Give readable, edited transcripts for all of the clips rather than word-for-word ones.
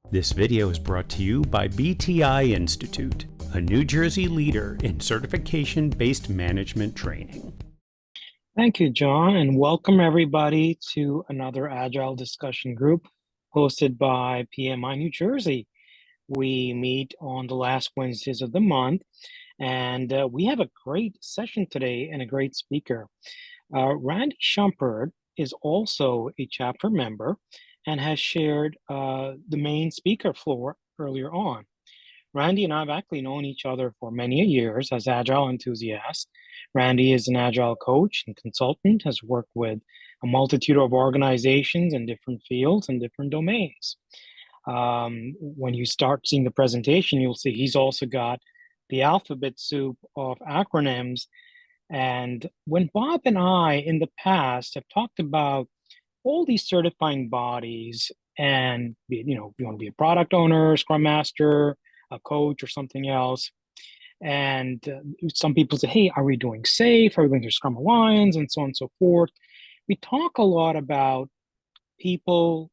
This video is brought to you by BTI Institute, a New Jersey leader in certification-based management training. Thank you, John, and welcome everybody to another Agile discussion group hosted by PMI New Jersey. We meet on the last Wednesdays of the month, and we have a great session today and a great speaker. Randy Shumpert is also a chapter member and has shared the main speaker floor earlier on. Randy and I have actually known each other for many years as Agile enthusiasts. Randy is an Agile coach and consultant, has worked with a multitude of organizations in different fields and different domains. When you start seeing the presentation, you'll see he's also got the alphabet soup of acronyms. And when Bob and I in the past have talked about all these certifying bodies, and you want to be a product owner, scrum master, a coach, or something else. And some people say, hey, are we doing SAFe? Are we going through Scrum Alliance? And so on and so forth. We talk a lot about people,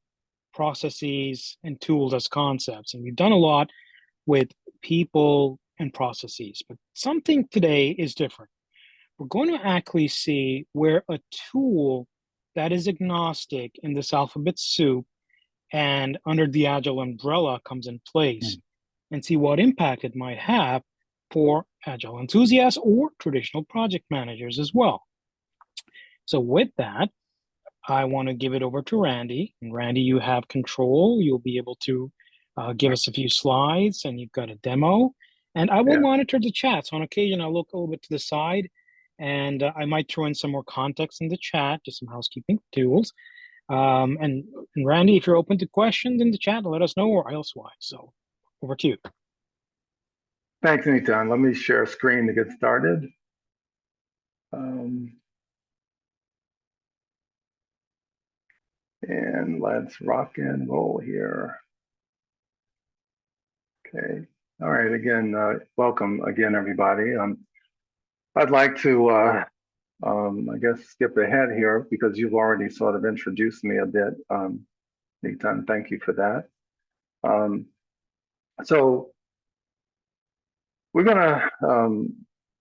processes, and tools as concepts. And we've done a lot with people and processes. But something today is different. We're going to actually see where a tool that is agnostic in this alphabet soup and under the Agile umbrella comes in place, and see what impact it might have for Agile enthusiasts or traditional project managers as well. So with that, I want to give it over to Randy. And Randy, you have control. You'll be able to give us a few slides, and you've got a demo. And I will monitor the chat. So on occasion, I'll look a little bit to the side, and I might throw in some more context in the chat, just some housekeeping tools. And Randy, if you're open to questions in the chat, let us know, or elsewise. So over to you. Thanks, Nitan. Let me share a screen to get started. And let's rock and roll here. Okay. All right. Again, welcome again, everybody. I'd like to, I guess, skip ahead here because you've already sort of introduced me a bit. Nitan, thank you for that. So we're going to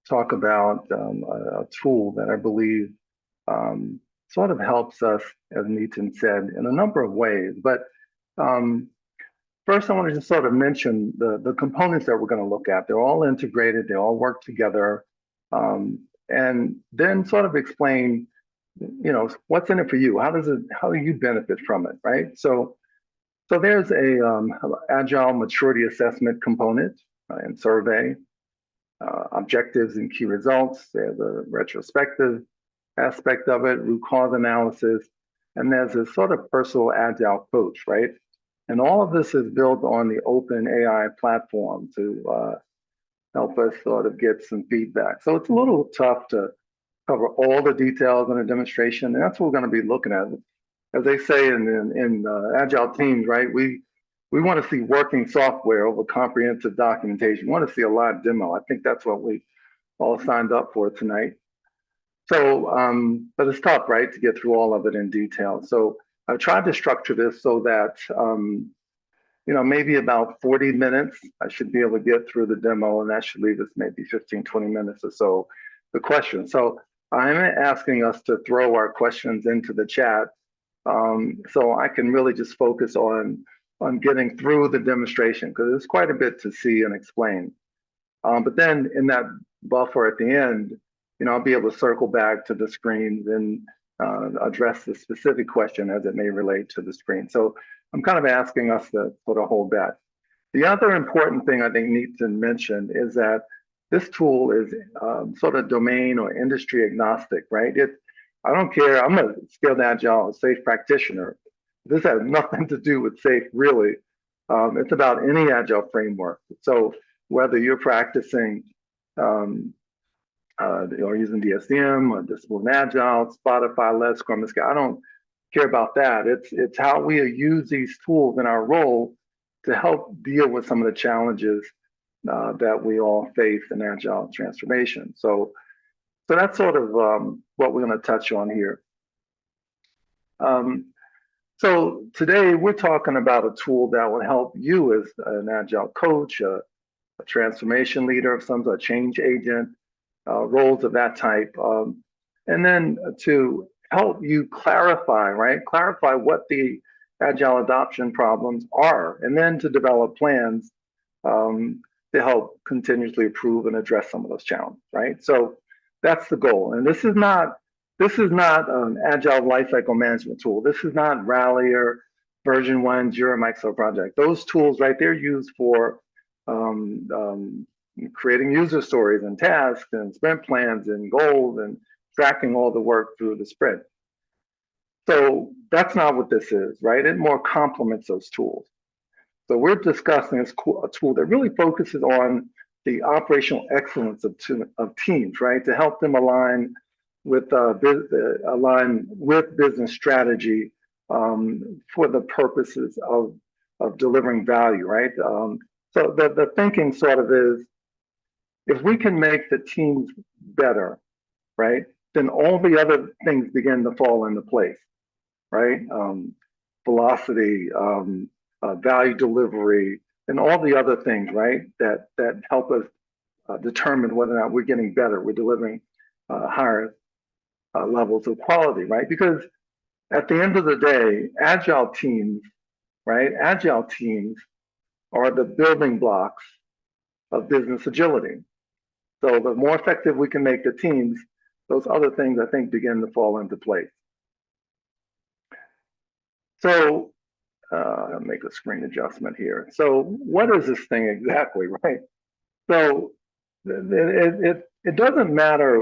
talk about a tool that I believe sort of helps us, as Nitan said, in a number of ways. But first, I want to just sort of mention the components that we're going to look at. They're all integrated. They all work together. And then sort of explain, what's in it for you? How do you benefit from it, right? So there's a Agile maturity assessment component and survey, objectives and key results. There's a retrospective aspect of it, root cause analysis, and there's a sort of personal Agile coach, right? And all of this is built on the open AI platform to help us sort of get some feedback. So it's a little tough to cover all the details in a demonstration, and that's what we're going to be looking at. As they say in Agile teams, right? We want to see working software over comprehensive documentation. We want to see a live demo. I think that's what we all signed up for tonight. So, but it's tough, right, to get through all of it in detail. So I've tried to structure this so that, maybe about 40 minutes, I should be able to get through the demo, and that should leave us maybe 15, 20 minutes or so the questions. So I'm asking us to throw our questions into the chat so I can really just focus on getting through the demonstration, because there's quite a bit to see and explain. But then in that buffer at the end, I'll be able to circle back to the screens and address the specific question as it may relate to the screen. So I'm kind of asking us to sort of hold back. The other important thing I think needs to mention is that this tool is sort of domain or industry agnostic, right? I don't care. I'm a skilled Agile SAFe practitioner. This has nothing to do with SAFe, really. It's about any Agile framework. So whether you're practicing or using DSM or Discipline Agile, Spotify, Let's Scrum, I don't care about that. It's how we use these tools in our role to help deal with some of the challenges that we all face in Agile transformation. So that's sort of what we're going to touch on here. So today we're talking about a tool that will help you as an Agile coach, a transformation leader of some sort, change agent, roles of that type. And then to help you clarify, right? Clarify what the Agile adoption problems are, and then to develop plans to help continuously improve and address some of those challenges, right? So that's the goal. And this is not an Agile lifecycle management tool. This is not Rally or version 1 Jira Microsoft Project. Those tools right there used for creating user stories and tasks and sprint plans and goals and tracking all the work through the sprint. So that's not what this is, right? It more complements those tools. So we're discussing a tool that really focuses on the operational excellence of teams, right? To help them align with business strategy for the purposes of delivering value, right? So the thinking sort of is, if we can make the teams better, right, then all the other things begin to fall into place, right? Velocity, value delivery, and all the other things, right, that help us determine whether or not we're getting better, we're delivering higher levels of quality, right? Because at the end of the day, Agile teams, right, Agile teams are the building blocks of business agility. So the more effective we can make the teams, those other things, I think, begin to fall into place. So I'll make a screen adjustment here. So what is this thing exactly, right? So it doesn't matter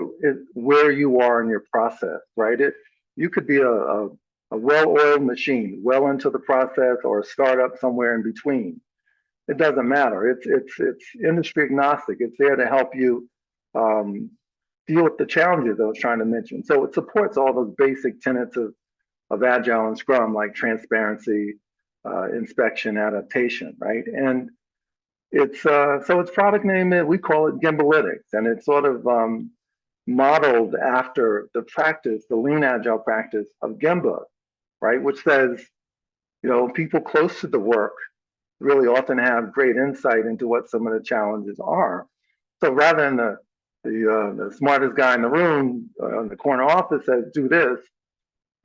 where you are in your process, right? You could be a well-oiled machine, well into the process, or a startup somewhere in between. It doesn't matter. It's industry agnostic. It's there to help you deal with the challenges I was trying to mention. So it supports all those basic tenets of Agile and Scrum, like transparency, inspection, adaptation, right? And it's so its product name, we call it Gembalytics, and it's sort of modeled after the practice, the lean Agile practice of Gemba, right? Which says, people close to the work really often have great insight into what some of the challenges are. So rather than the smartest guy in the room in the corner office says, do this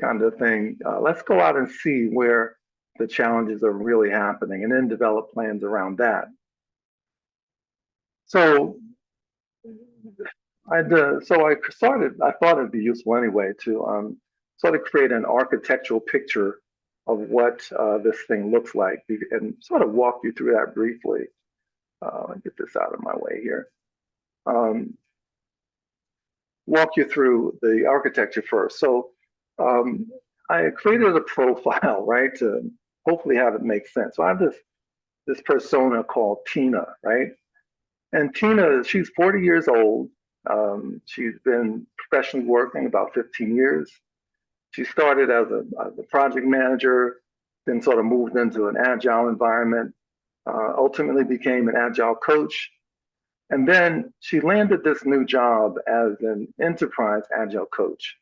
kind of thing, let's go out and see where the challenges are really happening and then develop plans around that. So I thought it'd be useful anyway to sort of create an architectural picture of what this thing looks like and sort of walk you through that briefly. Let me get this out of my way here. Walk you through the architecture first. So I created a profile, right, to hopefully have it make sense. So I have this persona called Tina, right? And Tina, she's 40 years old. She's been professionally working about 15 years. She started as a project manager, then sort of moved into an Agile environment, ultimately became an Agile coach. And then she landed this new job as an enterprise Agile coach.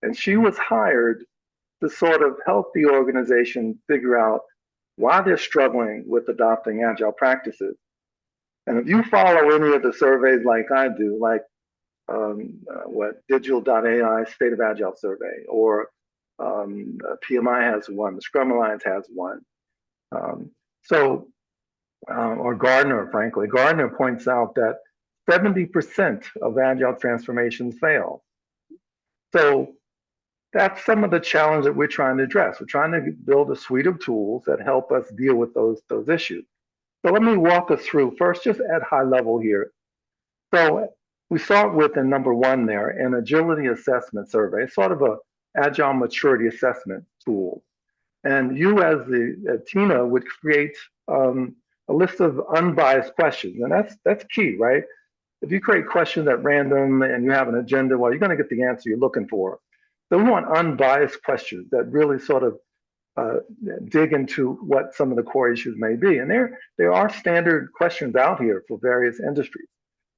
And she was hired to sort of help the organization figure out why they're struggling with adopting Agile practices. And if you follow any of the surveys like I do, like what Digital.ai State of Agile survey, or PMI has one, the Scrum Alliance has one. Or Gardner, frankly, Gardner points out that 70% of Agile transformations fail. So that's some of the challenge that we're trying to address. We're trying to build a suite of tools that help us deal with those issues. So let me walk us through first, just at high level here. So we start with in number 1 there, an agility assessment survey, sort of a Agile maturity assessment tool. And you as the Tina would create a list of unbiased questions. And that's key, right? If you create questions at random and you have an agenda, well, you're going to get the answer you're looking for. So we want unbiased questions that really sort of dig into what some of the core issues may be. And there are standard questions out here for various industries,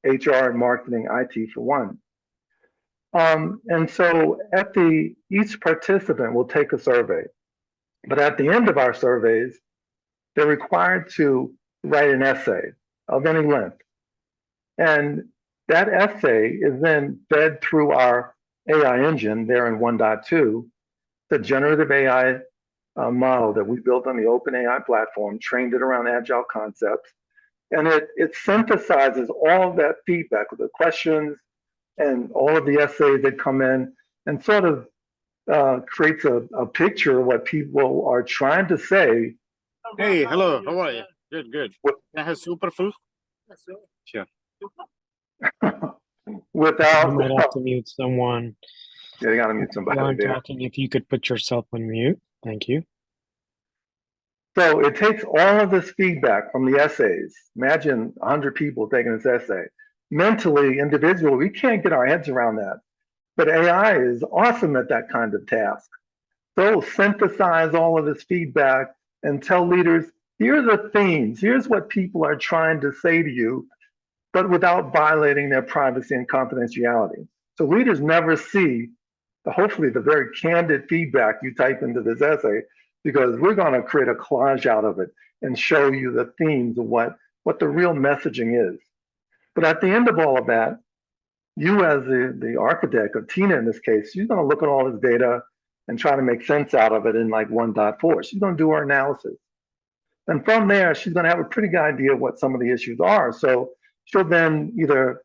HR and marketing, IT for one. And so each participant will take a survey. But at the end of our surveys, they're required to write an essay of any length. And that essay is then fed through our AI engine there in 1.2, the generative AI model that we built on the OpenAI platform, trained it around agile concepts. And it synthesizes all of that feedback with the questions and all of the essays that come in and sort of creates a picture of what people are trying to say. Hey, hello, how are you? Good, good. Can I have super full? Sure. Without, You might have to mute someone. yeah, you gotta mute somebody While I'm there. talking, if you could put yourself on mute. Thank you. So it takes all of this feedback from the essays. Imagine 100 people taking this essay. Mentally, individually, we can't get our heads around that. But AI is awesome at that kind of task. So synthesize all of this feedback and tell leaders, here's the themes, here's what people are trying to say to you, but without violating their privacy and confidentiality. So leaders never see, hopefully, the very candid feedback you type into this essay, because we're going to create a collage out of it and show you the themes of what the real messaging is. But at the end of all of that, you as the architect, or Tina in this case, she's going to look at all this data and try to make sense out of it in like 1.4. She's going to do her analysis. And from there, she's going to have a pretty good idea of what some of the issues are. So she'll then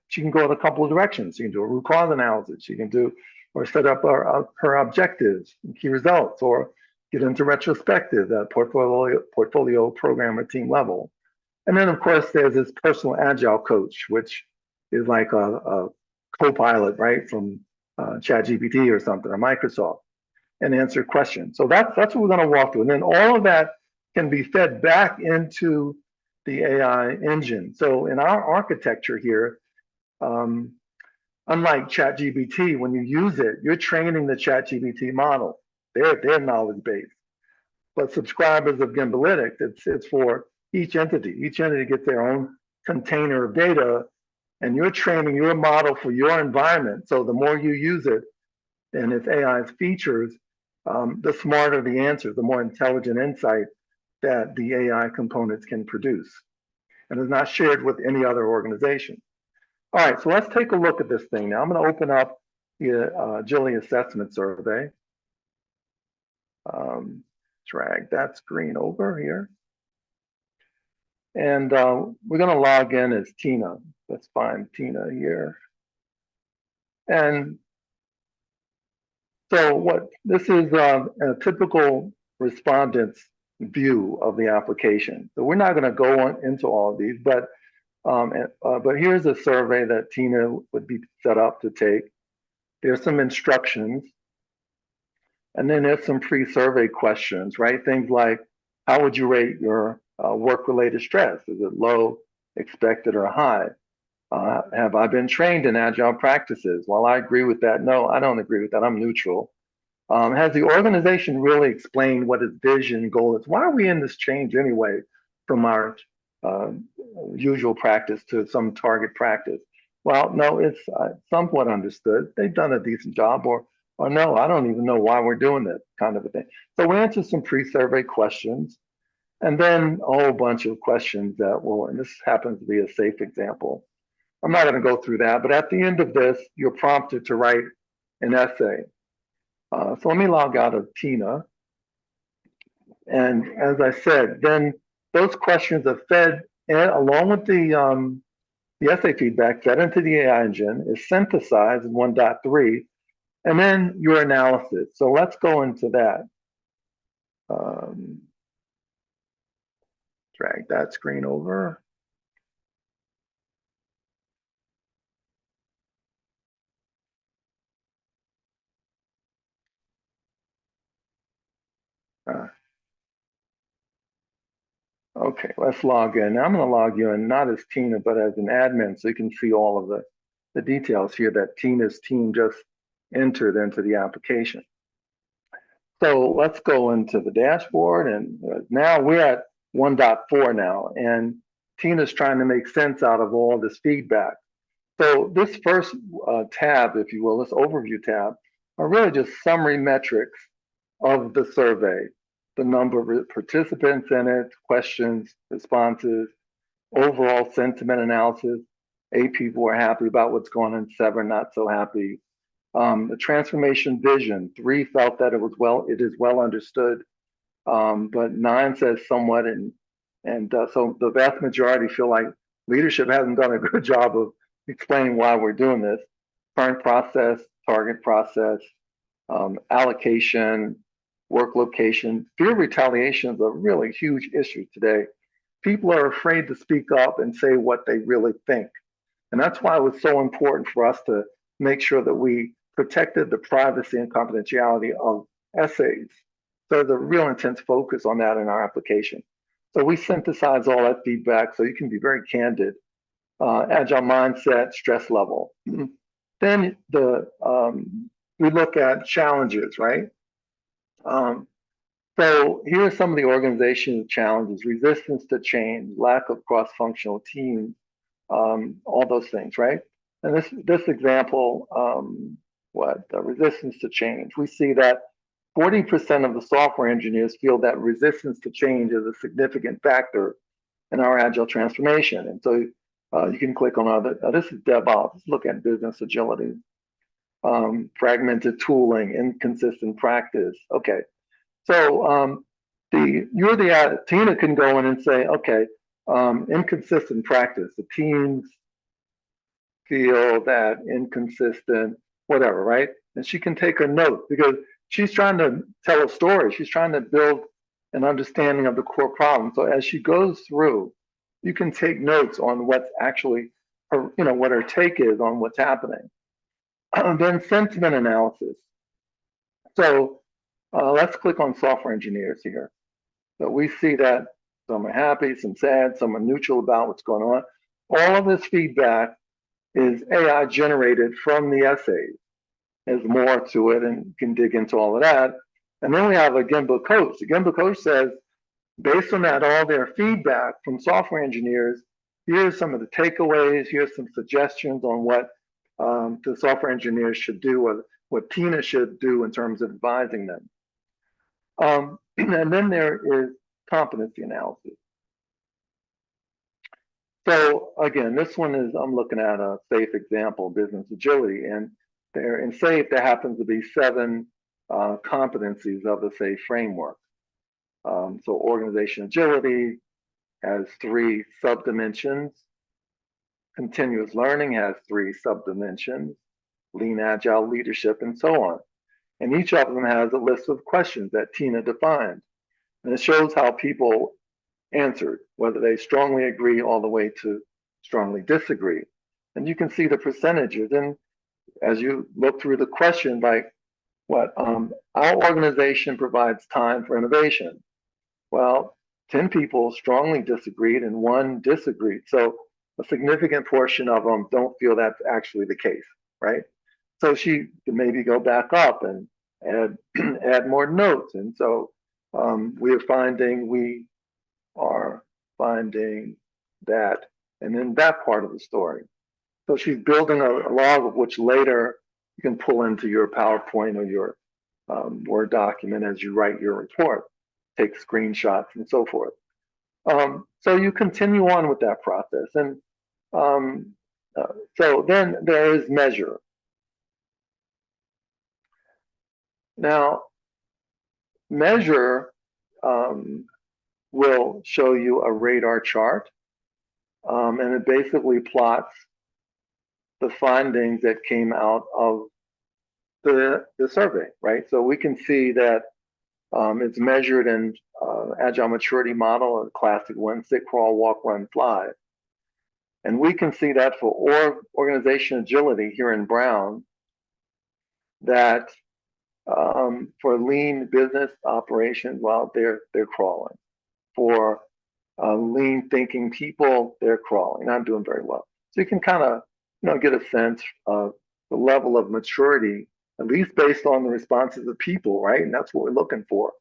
she can go in a couple of directions. She can do a root cause analysis. She can do, or set up her objectives and key results, or get into retrospective at portfolio program or team level. And then, of course, there's this personal agile coach, which is like a co-pilot, right, from ChatGPT or something, or Microsoft, and answer questions. So that's what we're going to walk through. And then all of that can be fed back into the AI engine. So in our architecture here, unlike ChatGPT, when you use it, you're training the ChatGPT model, their knowledge base. But subscribers of Gembalytics, it's for each entity. Each entity gets their own container of data, and you're training your model for your environment. So the more you use it and its AI's features, the smarter the answers, the more intelligent insight that the AI components can produce. And is not shared with any other organization. All right, so let's take a look at this thing now. I'm going to open up the agility assessment survey. Drag that screen over here. And we're going to log in as Tina. Let's find Tina here. And so what this is a typical respondent's view of the application. So we're not going to go into all of these, but here's a survey that Tina would be set up to take. There's some instructions. And then there's some pre-survey questions, right? Things like, how would you rate your work-related stress? Is it low, expected, or high? Have I been trained in agile practices? Well, I agree with that. No, I don't agree with that. I'm neutral. Has the organization really explained what its vision, goal is? Why are we in this change anyway from our usual practice to some target practice? Well, no, it's somewhat understood. They've done a decent job, or no, I don't even know why we're doing this kind of a thing. So we answer some pre-survey questions, and then a whole bunch of questions that will, and this happens to be a safe example. I'm not going to go through that, but at the end of this, you're prompted to write an essay. So let me log out of Tina. And as I said, then those questions are fed, and along with the essay feedback, fed into the AI engine, is synthesized in 1.3, and then your analysis. So let's go into that. Drag that screen over. Okay, let's log in. Now I'm going to log you in not as Tina, but as an admin, so you can see all of the details here that Tina's team just entered into the application. So let's go into the dashboard, and now we're at 1.4 now, and Tina's trying to make sense out of all this feedback. So this first tab, if you will, this overview tab, are really just summary metrics of the survey. the number of participants in it, questions, responses, overall sentiment analysis. 8 people were happy about what's going on, 7 not so happy. The transformation vision, 3 felt that it is well understood, but 9 says somewhat, so the vast majority feel like leadership hasn't done a good job of explaining why we're doing this. Current process, target process, allocation, work location. Fear of retaliation is a really huge issue today. People are afraid to speak up and say what they really think. And that's why it was so important for us to make sure that we protected the privacy and confidentiality of essays. So there's a real intense focus on that in our application. So we synthesize all that feedback so you can be very candid. Agile mindset, stress level. Then we look at challenges, right? So here are some of the organizational challenges: resistance to change, lack of cross-functional teams, all those things, right? And this example, resistance to change. We see that 40% of the software engineers feel that resistance to change is a significant factor in our agile transformation. And so you can click on other. This is DevOps. Let's look at business agility. Fragmented tooling, inconsistent practice. Okay, so Tina can go in and say, okay, inconsistent practice. The teams feel that inconsistent, whatever, right? And she can take a note because she's trying to tell a story. She's trying to build an understanding of the core problem. So as she goes through, you can take notes on what's actually, what her take is on what's happening. Then sentiment analysis. So let's click on software engineers here. So we see that some are happy, some sad, some are neutral about what's going on. All of this feedback is AI generated from the essays. There's more to it, and you can dig into all of that. And then we have a Gemba coach. The Gemba coach says, based on that, all their feedback from software engineers, here's some of the takeaways, here's some suggestions on what the software engineers should do, or what Tina should do in terms of advising them. And then there is competency analysis. So again, this one is, I'm looking at a SAFE example, business agility, and there in SAFE, there happens to be 7 competencies of the SAFE framework. So organization agility has 3 subdimensions. Continuous learning has 3 subdimensions, lean agile leadership, and so on. And each of them has a list of questions that Tina defined. And it shows how people answered, whether they strongly agree all the way to strongly disagree. And you can see the percentages. And as you look through the question, like our organization provides time for innovation. Well, 10 people strongly disagreed and 1 disagreed. So a significant portion of them don't feel that's actually the case, right? So she can maybe go back up and add more notes. And so we are finding that, and then that part of the story. So she's building a log of which later you can pull into your PowerPoint or your Word document as you write your report, take screenshots and so forth. So you continue on with that process. And so then there is measure. Now, measure will show you a radar chart, and it basically plots the findings that came out of the survey, right? So we can see that it's measured in Agile Maturity Model, a classic one, sit, crawl, walk, run, fly. And we can see that for organization agility here in brown, that for lean business operations, well, they're crawling. For lean thinking people, they're crawling, not doing very well. So you can kind of get a sense of the level of maturity, at least based on the responses of people, right? And that's what we're looking for,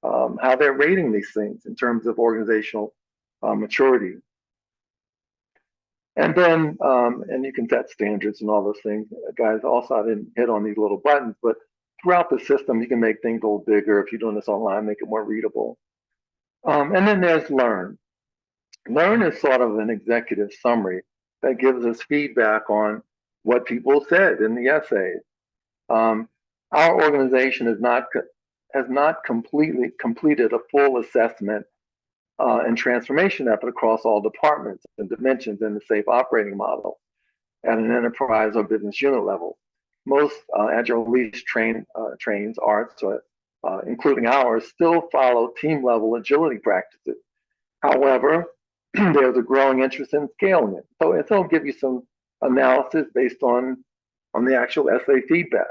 how they're rating these things in terms of organizational maturity. And then, and you can set standards and all those things. Guys, also, I didn't hit on these little buttons, but throughout the system, you can make things a little bigger. If you're doing this online, make it more readable. And then there's Learn. Learn is sort of an executive summary that gives us feedback on what people said in the essays. Our organization has not completely completed a full assessment and transformation effort across all departments and dimensions in the safe operating model at an enterprise or business unit level. Most agile release trains, ARTs, including ours, still follow team level agility practices. However, there's a growing interest in scaling it. So it'll give you some analysis based on the actual essay feedback.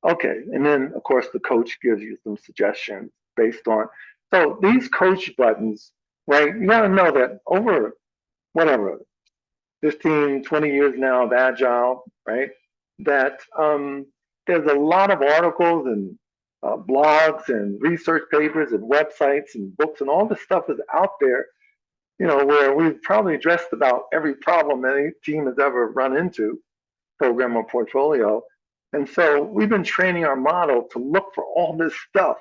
Okay, and then of course the coach gives you some suggestions based on, so these coach buttons, right? You gotta know that over whatever, 15, 20 years now of Agile, right? That there's a lot of articles and blogs and research papers and websites and books and all this stuff is out there, you know, where we've probably addressed about every problem any team has ever run into, program or portfolio. And so we've been training our model to look for all this stuff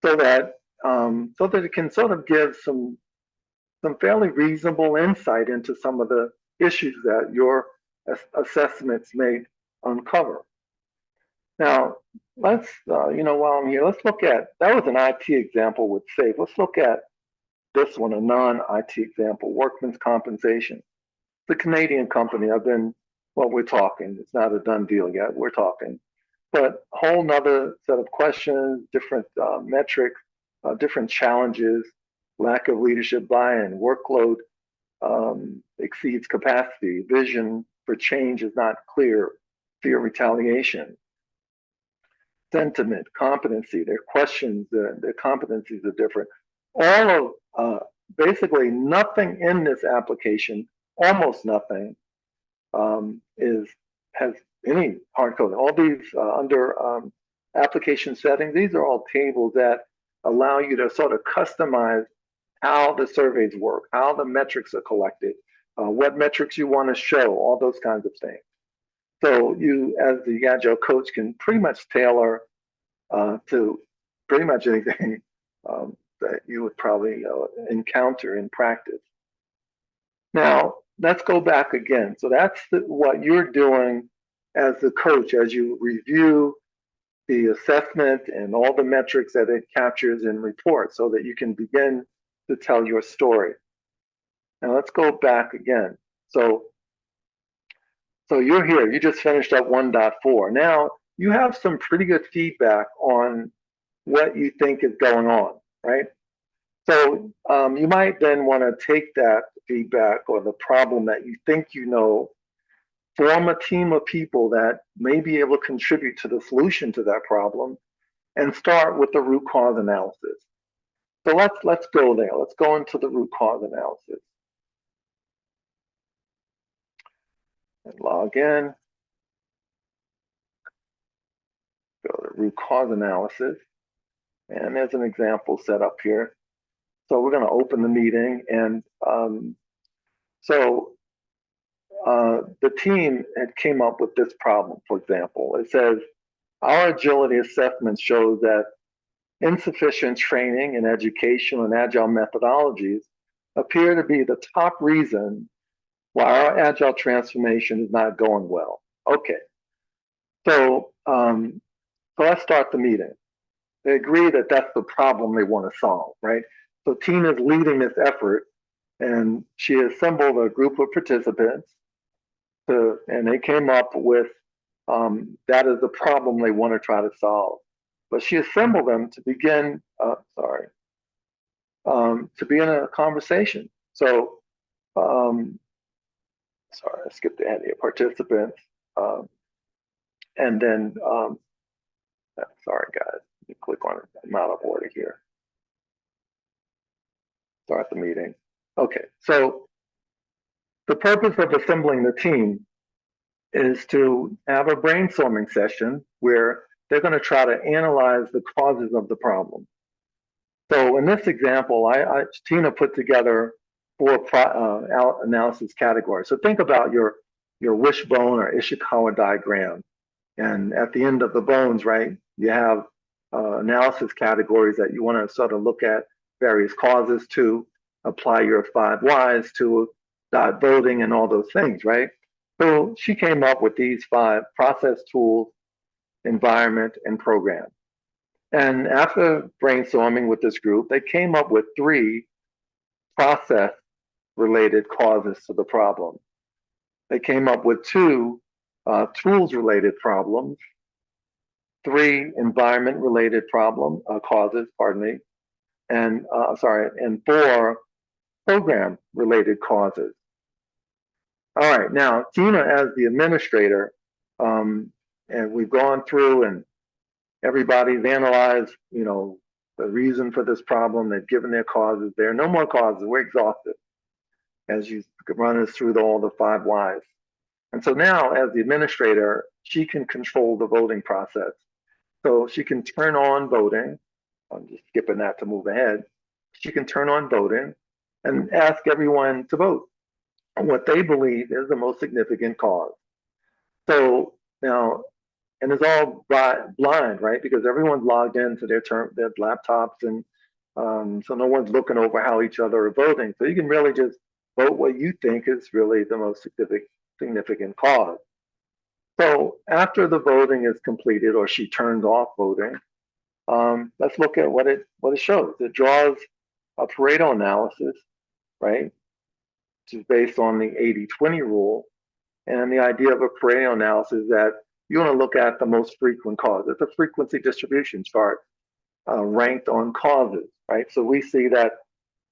so that it can sort of give some fairly reasonable insight into some of the issues that your assessments may uncover. Now, let's, while I'm here, let's look at, that was an IT example with SAFE. Let's look at this one, a non-IT example, workman's compensation. The Canadian company, we're talking. It's not a done deal yet. We're talking. But a whole nother set of questions, different metrics, different challenges, lack of leadership buy-in, workload exceeds capacity, vision for change is not clear, fear retaliation, sentiment, competency, their questions, their competencies are different. All of basically nothing in this application, almost nothing, has any hard coding. All these under application settings, these are all tables that allow you to sort of customize how the surveys work, how the metrics are collected, what metrics you want to show, all those kinds of things. So you, as the Agile coach, can pretty much tailor to pretty much anything that you would probably encounter in practice. Now, let's go back again. So that's what you're doing as the coach, as you review the assessment and all the metrics that it captures in reports so that you can begin to tell your story. Now let's go back again. So you're here, you just finished up 1.4. Now you have some pretty good feedback on what you think is going on, right? So you might then want to take that feedback or the problem that you think you know, form a team of people that may be able to contribute to the solution to that problem, and start with the root cause analysis. So let's go there. Let's go into the root cause analysis. And log in. Go to root cause analysis. And there's an example set up here. So we're going to open the meeting, and the team had came up with this problem, for example. It says, our agility assessment shows that insufficient training and education on agile methodologies appear to be the top reason why our agile transformation is not going well. Okay, so let's start the meeting. They agree that that's the problem they want to solve, right? So Tina's leading this effort, and she assembled a group of participants and they came up with that is the problem they want to try to solve. But she assembled them to begin, to be in a conversation. So, sorry, I skipped ahead here, participants. And then, sorry guys, you click on it, I'm out of order here. Start the meeting. Okay, so the purpose of assembling the team is to have a brainstorming session where they're going to try to analyze the causes of the problem. So in this example, Tina put together 4 analysis categories. So think about your wishbone or Ishikawa diagram. And at the end of the bones, right, you have analysis categories that you want to sort of look at various causes to, apply your 5 whys to, dot voting and all those things, right? So she came up with these 5: process, tools, environment, and program. And after brainstorming with this group, they came up with 3 process related causes to the problem. They came up with 2 tools related problems, 3 environment related causes, pardon me, and 4 program related causes. All right, now Tina, as the administrator, and we've gone through and everybody's analyzed, the reason for this problem. They've given their causes. There are no more causes. We're exhausted as you run us through all the 5 whys. And so now, as the administrator, she can control the voting process. So she can turn on voting. I'm just skipping that to move ahead. She can turn on voting and ask everyone to vote on what they believe is the most significant cause. So now, and it's all blind, right? Because everyone's logged into their laptops, and so no one's looking over how each other are voting. So you can really just vote what you think is really the most significant cause. So after the voting is completed, or she turns off voting, let's look at what it shows. It draws a Pareto analysis, right, which is based on the 80-20 rule. And the idea of a Pareto analysis is that you want to look at the most frequent cause. It's a frequency distribution chart ranked on causes, right? So we see that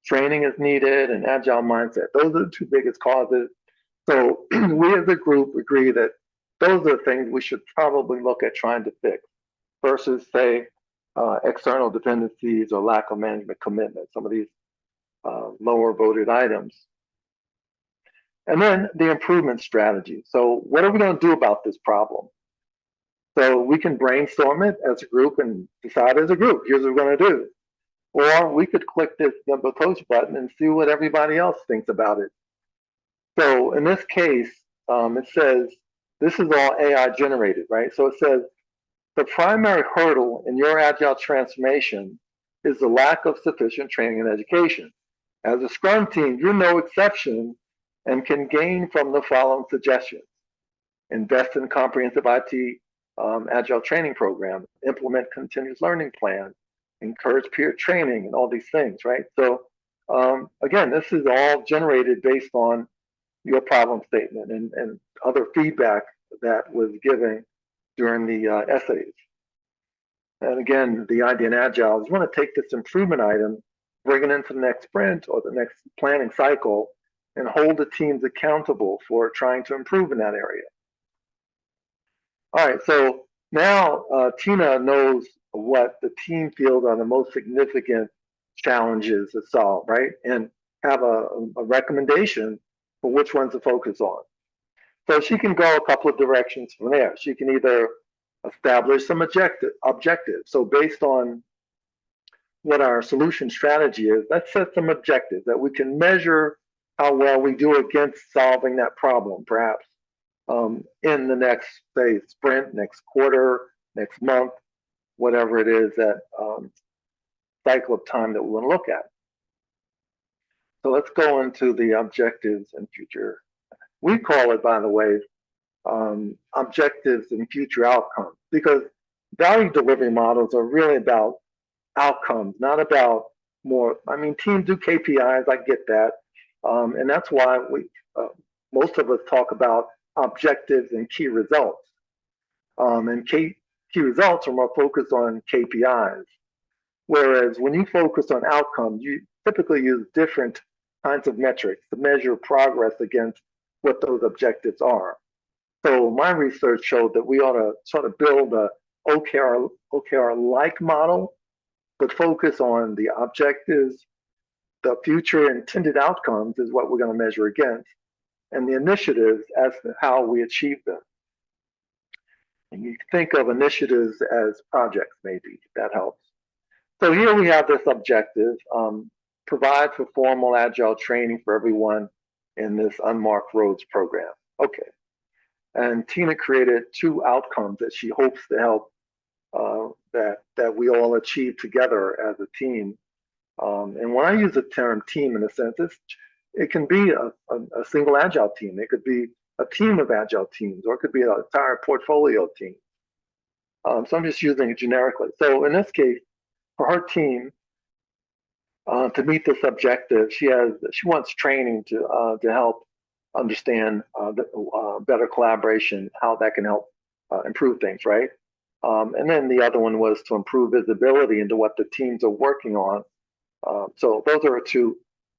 training is needed and agile mindset. Those are the 2 biggest causes. So we as a group agree that those are the things we should probably look at trying to fix versus, say, external dependencies or lack of management commitment, some of these lower voted items. And then the improvement strategy. So what are we going to do about this problem? So we can brainstorm it as a group and decide as a group, here's what we're going to do. Or we could click this number coach button and see what everybody else thinks about it. So in this case, it says, this is all AI generated, right? So it says, the primary hurdle in your agile transformation is the lack of sufficient training and education. As a Scrum team, you're no exception and can gain from the following suggestions. Invest in comprehensive IT agile training program, implement continuous learning plan, encourage peer training, and all these things, right? So again, this is all generated based on your problem statement and other feedback that was given during the essays. And again, the idea in Agile is you want to take this improvement item, bring it into the next sprint or the next planning cycle, and hold the teams accountable for trying to improve in that area. All right, so now Tina knows what the team feels are the most significant challenges to solve, right? And have a recommendation for which ones to focus on. So she can go a couple of directions from there. She can either establish some objectives. So based on what our solution strategy is, let's set some objectives that we can measure how well we do against solving that problem, perhaps in the next, say, sprint, next quarter, next month, whatever it is that cycle of time that we want to look at. So let's go into the objectives and future. We call it, by the way, objectives and future outcomes, because value delivery models are really about outcomes, not about more. I mean, teams do KPIs, I get that. And that's why most of us talk about objectives and key results. And key results are more focused on KPIs. Whereas when you focus on outcomes, you typically use different kinds of metrics to measure progress against what those objectives are. So my research showed that we ought to sort of build a OKR-like model, but focus on the objectives, the future intended outcomes is what we're going to measure against, and the initiatives as to how we achieve them. And you think of initiatives as projects, maybe, if that helps. So here we have this objective, provide for formal agile training for everyone in this Unmarked Roads program. Okay. And Tina created 2 outcomes that she hopes to help that we all achieve together as a team. And when I use the term team, in a sense, it can be a single agile team. It could be a team of agile teams, or it could be an entire portfolio team. So I'm just using it generically. So in this case, for her team, to meet this objective, she wants training to help understand better collaboration, how that can help improve things, right? And then the other one was to improve visibility into what the teams are working on. So those are 2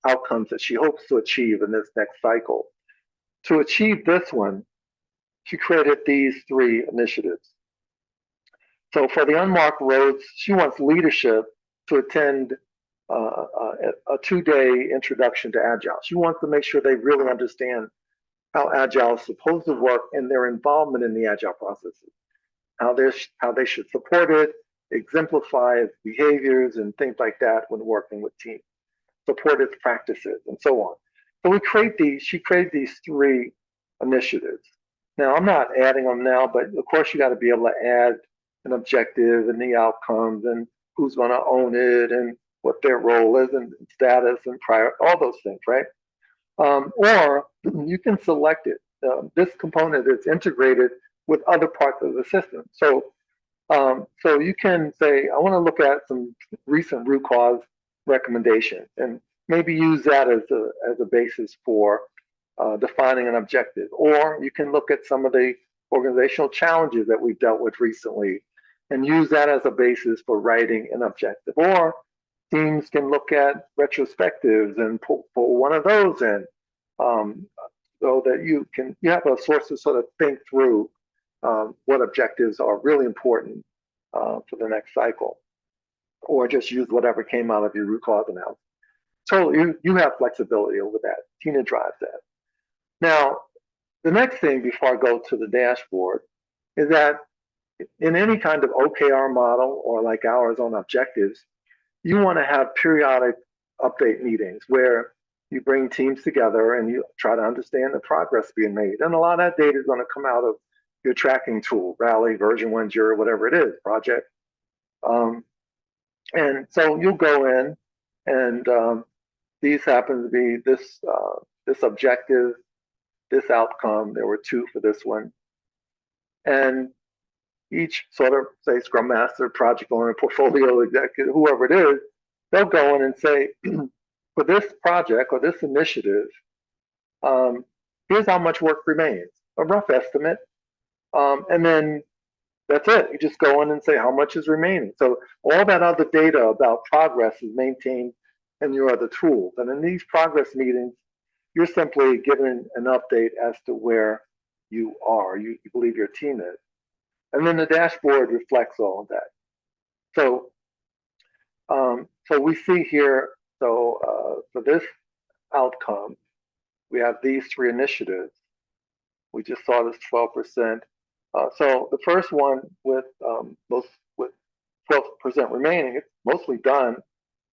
outcomes that she hopes to achieve in this next cycle. To achieve this one, she created these 3 initiatives. So for the unmarked roads, she wants leadership to attend a 2-day introduction to Agile. She wants to make sure they really understand how Agile is supposed to work and their involvement in the Agile processes, how they should support it, exemplify its behaviors and things like that when working with teams, support its practices, and so on. So she created these 3 initiatives. Now, I'm not adding them now, but of course you got to be able to add an objective and the outcomes and who's going to own it and what their role is and status and prior, all those things, right? Or you can select it. This component is integrated with other parts of the system. So you can say, I want to look at some recent root cause recommendations and maybe use that as a basis for defining an objective. Or you can look at some of the organizational challenges that we've dealt with recently and use that as a basis for writing an objective. Or teams can look at retrospectives and pull one of those in, so that you have a source to sort of think through what objectives are really important for the next cycle, or just use whatever came out of your root cause analysis. So you have flexibility over that. Tina drives that. Now, the next thing before I go to the dashboard is that in any kind of OKR model or like ours on objectives, you want to have periodic update meetings where you bring teams together and you try to understand the progress being made. And a lot of that data is going to come out of your tracking tool, Rally, version 1, Jira, whatever it is, project. And so you'll go in and these happen to be this objective, this outcome. There were 2 for this one. And each sort of, say, Scrum Master, project owner, portfolio executive, whoever it is, they'll go in and say, for this project or this initiative, here's how much work remains, a rough estimate. And then that's it. You just go in and say how much is remaining. So all that other data about progress is maintained in your other tools. And in these progress meetings, you're simply given an update as to where you are, you believe your team is. And then the dashboard reflects all of that. So we see here, for this outcome, we have these 3 initiatives. We just saw this 12%. So the first one with 12% remaining, it's mostly done.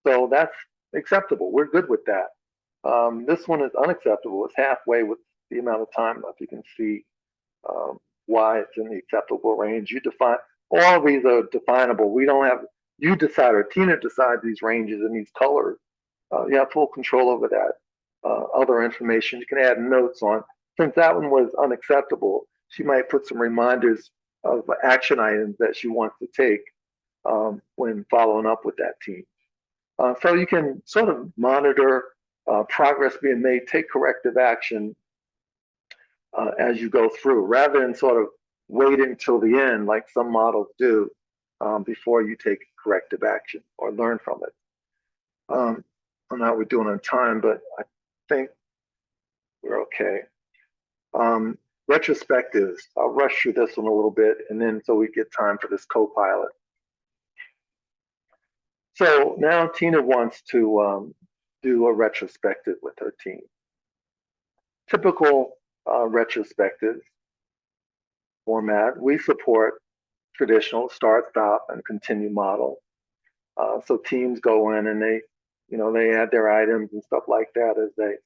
So that's acceptable. We're good with that. This one is unacceptable. It's halfway with the amount of time. If you can see why it's in the acceptable range. You define, all of these are definable. We don't have, you decide, or Tina decides these ranges and these colors. You have full control over that. Other information you can add notes on. Since that one was unacceptable, she might put some reminders of action items that she wants to take when following up with that team. So you can sort of monitor progress being made, take corrective action as you go through, rather than sort of waiting till the end like some models do before you take corrective action or learn from it. I don't know how we're doing on time, but I think we're okay. Retrospectives, I'll rush through this one a little bit, and then so we get time for this co-pilot. So now Tina wants to do a retrospective with her team. Typical retrospective format, we support traditional start, stop, and continue model. So teams go in and they add their items and stuff like that as they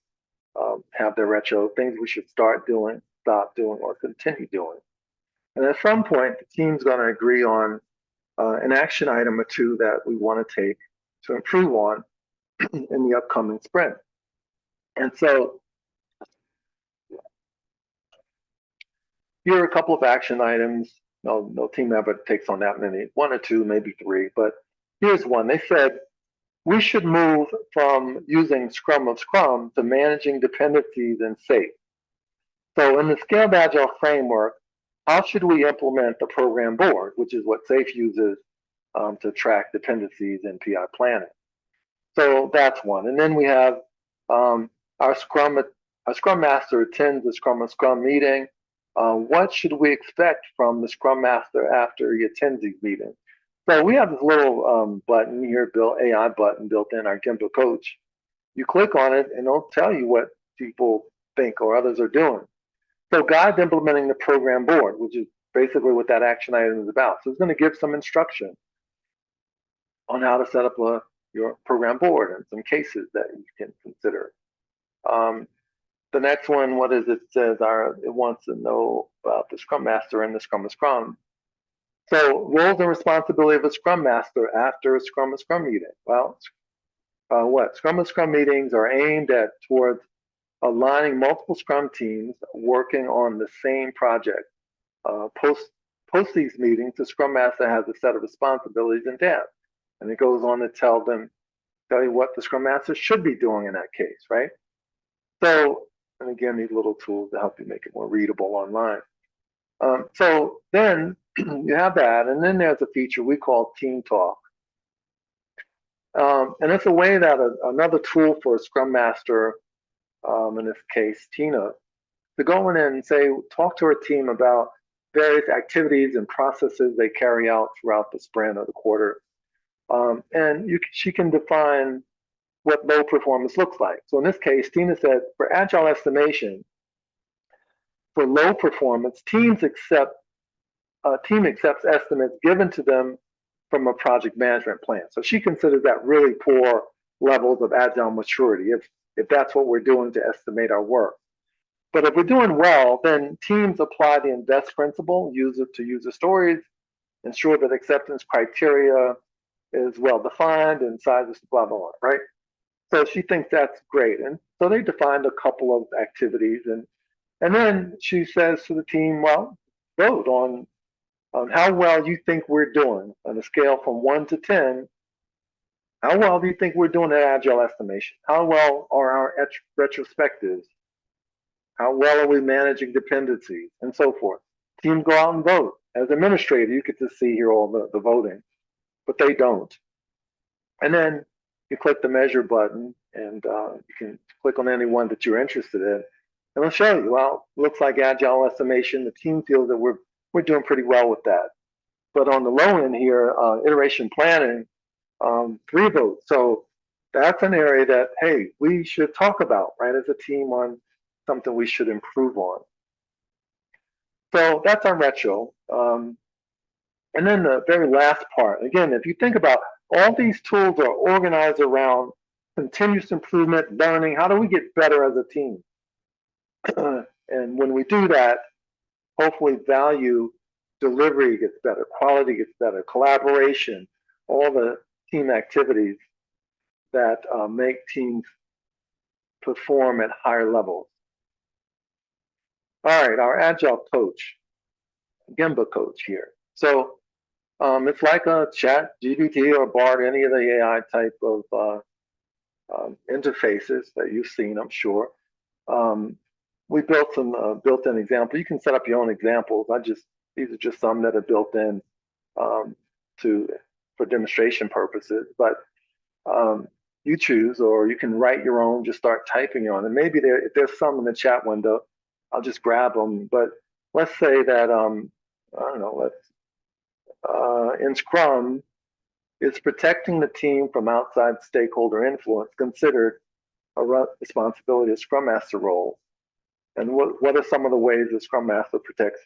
have their retro, things we should start doing, stop doing or continue doing. And at some point, the team's going to agree on an action item or two that we want to take to improve on in the upcoming sprint. And so here are a couple of action items. No team ever takes on that many, one or two, maybe three, but here's one. They said, we should move from using Scrum of Scrum to managing dependencies in SAFe. So in the Scaled Agile framework, how should we implement the program board, which is what SAFe uses to track dependencies in PI planning? So that's one. And then we have our Scrum Master attends the Scrum of Scrum meeting. What should we expect from the Scrum Master after he attends these meetings? So we have this little button here, AI button built in our Gemba coach. You click on it and it'll tell you what people think or others are doing. So guides implementing the program board, which is basically what that action item is about. So it's going to give some instruction on how to set up your program board and some cases that you can consider. The next one, what is it? Says it wants to know about the Scrum Master and the Scrum of Scrum. So roles and responsibility of a Scrum Master after a Scrum of Scrum meeting. Well, Scrum of Scrum meetings are aimed at towards aligning multiple Scrum teams working on the same project. Post these meetings, the Scrum Master has a set of responsibilities and tasks, and it goes on to tell you what the Scrum Master should be doing in that case, right? So, and again, these little tools to help you make it more readable online. So then you have that, and then there's a feature we call Team Talk. And it's a way that another tool for a Scrum Master, in this case, Tina, to go in and say, talk to her team about various activities and processes they carry out throughout the sprint or the quarter. And she can define what low performance looks like. So in this case, Tina said, for agile estimation, for low performance, team accepts estimates given to them from a project management plan. So she considers that really poor levels of agile maturity, if that's what we're doing to estimate our work. But if we're doing well, then teams apply the INVEST principle, user stories, ensure that acceptance criteria is well defined and sizes, blah, blah, blah, right? So she thinks that's great. And so they defined a couple of activities. And then she says to the team, well, vote on how well you think we're doing on a scale from 1 to 10. How well do you think we're doing at agile estimation? How well are our retrospectives? How well are we managing dependencies and so forth? Teams go out and vote. As administrator, you get to see here all the voting, but they don't. And then you click the measure button and you can click on any one that you're interested in. And it'll show you, well, looks like agile estimation. The team feels that we're doing pretty well with that. But on the low end here, iteration planning, 3 votes. So that's an area that, hey, we should talk about, right, as a team on something we should improve on. So that's our retro. And then the very last part, again, if you think about all these tools are organized around continuous improvement, learning, how do we get better as a team? And when we do that, hopefully value delivery gets better, quality gets better, collaboration, all the team activities that make teams perform at higher levels. All right, our agile coach, Gemba coach here. So it's like a chat, GPT or BART, any of the AI type of interfaces that you've seen, I'm sure. We built some built-in examples. You can set up your own examples. These are just some that are built in for demonstration purposes, but you choose, or you can write your own, just start typing on. And maybe if there's some in the chat window, I'll just grab them. But let's say that, I don't know, in Scrum, is protecting the team from outside stakeholder influence considered a responsibility of Scrum Master role? And what are some of the ways the Scrum Master protects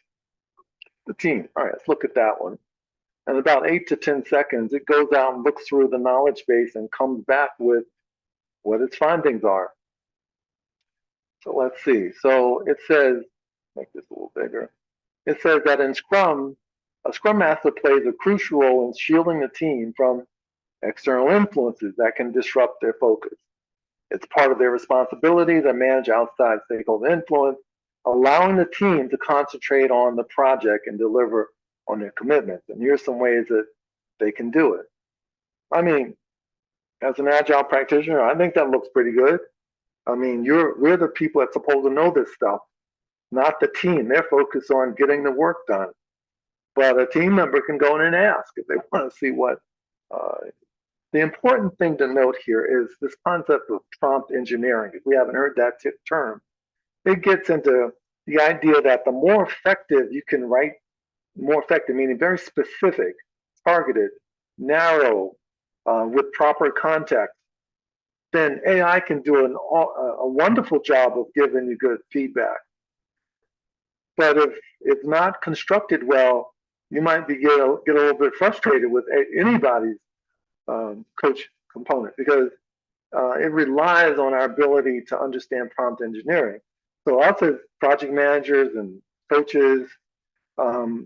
the team? All right, let's look at that one. And about 8 to 10 seconds, it goes out and looks through the knowledge base and comes back with what its findings are. So let's see. So it says, make this a little bigger. It says that in Scrum, a Scrum Master plays a crucial role in shielding the team from external influences that can disrupt their focus. It's part of their responsibility to manage outside stakeholder influence, allowing the team to concentrate on the project and deliver on their commitments. And here's some ways that they can do it. I mean, as an agile practitioner, I think that looks pretty good. I mean, we're the people that's supposed to know this stuff, not the team. They're focused on getting the work done. But a team member can go in and ask if they want to see what. The important thing to note here is this concept of prompt engineering. If we haven't heard that term, it gets into the idea that the more effective you can write, more effective meaning very specific, targeted, narrow, with proper context, then AI can do a wonderful job of giving you good feedback. But if it's not constructed well, you might get a little bit frustrated with anybody's coach component because it relies on our ability to understand prompt engineering. So us as project managers and coaches,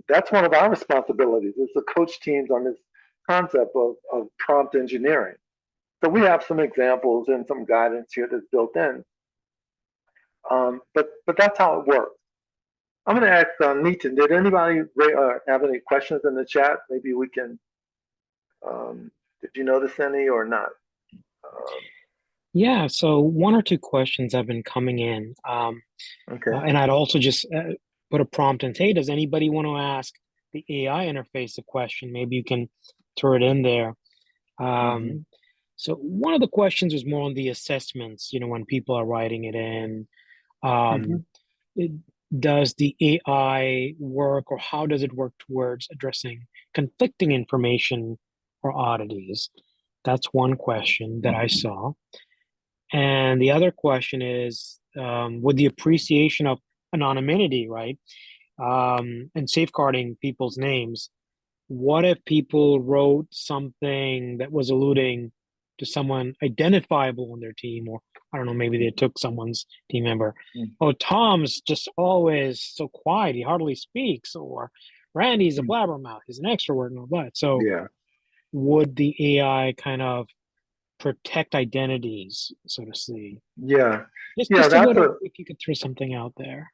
that's one of our responsibilities is to coach teams on this concept of prompt engineering. So we have some examples and some guidance here that's built in. But that's how it works. I'm going to ask Nitin, did anybody have any questions in the chat? Maybe we can, did you notice any or not? Yeah, so one or two questions have been coming in. Okay. And I'd also just put a prompt in, hey, does anybody want to ask the AI interface a question? Maybe you can throw it in there. So one of the questions was more on the assessments, when people are writing it in. Does the AI work, or how does it work towards addressing conflicting information or oddities? That's one question that I saw. And the other question is, with the appreciation of anonymity, right, and safeguarding people's names, what if people wrote something that was alluding to someone identifiable on their team, or I don't know, maybe they took someone's team member. Oh, Tom's just always so quiet, he hardly speaks, or Randy's a blabbermouth, he's an extrovert and all that. So would the AI kind of protect identities, so to say? Yeah. Just a little, if you could throw something out there.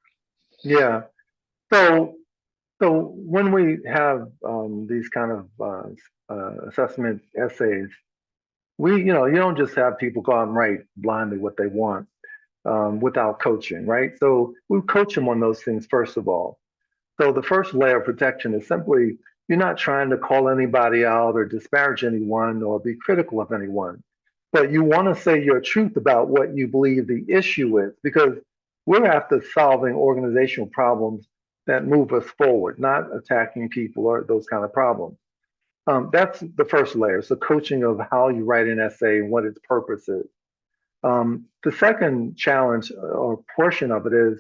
Yeah. So when we have these kind of assessment essays, you don't just have people go out and write blindly what they want without coaching, right? So we coach them on those things first of all. So the first layer of protection is simply, you're not trying to call anybody out or disparage anyone or be critical of anyone, but you want to say your truth about what you believe the issue is, because we're after solving organizational problems that move us forward, not attacking people or those kind of problems. That's the first layer. So coaching of how you write an essay and what its purpose is. The second challenge or portion of it is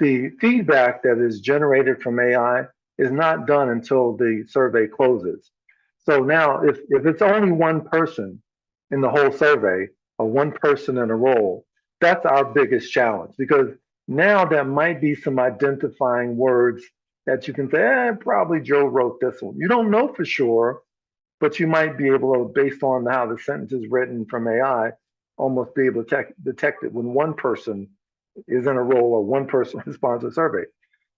the feedback that is generated from AI is not done until the survey closes. So now if it's only one person in the whole survey or one person in a role, that's our biggest challenge, because now there might be some identifying words that you can say, probably Joe wrote this one. You don't know for sure, but you might be able to, based on how the sentence is written from AI, almost be able to detect it when one person is in a role or one person responds to a survey.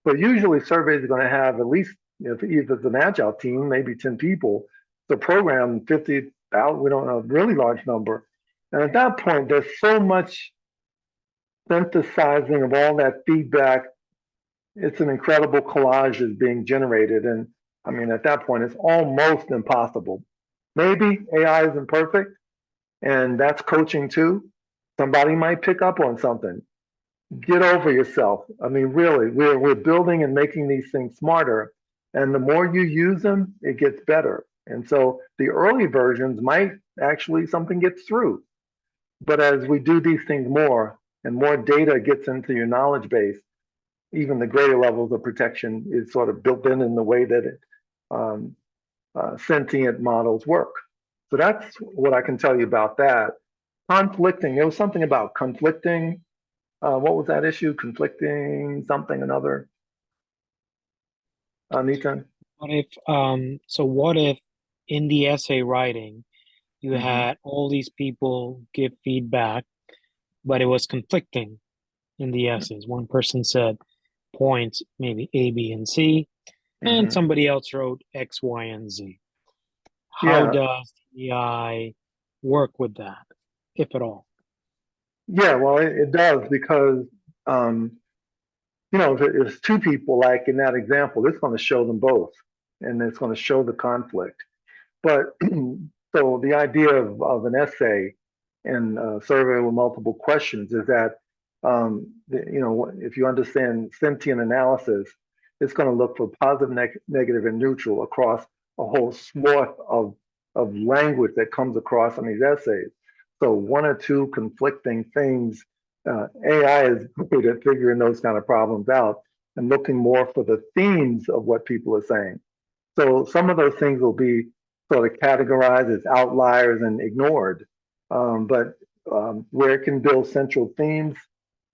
But usually surveys are going to have at least, if it's an agile team, maybe 10 people, the program 50,000, we don't know, a really large number. And at that point, there's so much synthesizing of all that feedback. It's an incredible collage is being generated. And I mean, at that point, it's almost impossible. Maybe AI isn't perfect, and that's coaching too. Somebody might pick up on something. Get over yourself. I mean, really, we're building and making these things smarter. And the more you use them, it gets better. And so the early versions might actually, something gets through. But as we do these things more and more data gets into your knowledge base, even the greater levels of protection is sort of built in the way that sentient models work. So that's what I can tell you about that. Conflicting, there was something about conflicting. What was that issue? Conflicting something, another? Nathan? What if, what if in the essay writing, you Mhm. had all these people give feedback, but it was conflicting in the essays? One person said points, maybe A, B, and C, and Mhm. somebody else wrote X, Y, and Z. How Yeah, does EI work with that, if at all? yeah, well, it does because, um, if it's two people, like in that example, it's going to show them both and it's going to show the conflict. But so the idea of an essay and a survey with multiple questions is that, if you understand sentient analysis, it's going to look for positive, negative, and neutral across a whole swath of language that comes across in these essays. So one or two conflicting things, AI is good at figuring those kind of problems out and looking more for the themes of what people are saying. So some of those things will be sort of categorized as outliers and ignored. But where it can build central themes,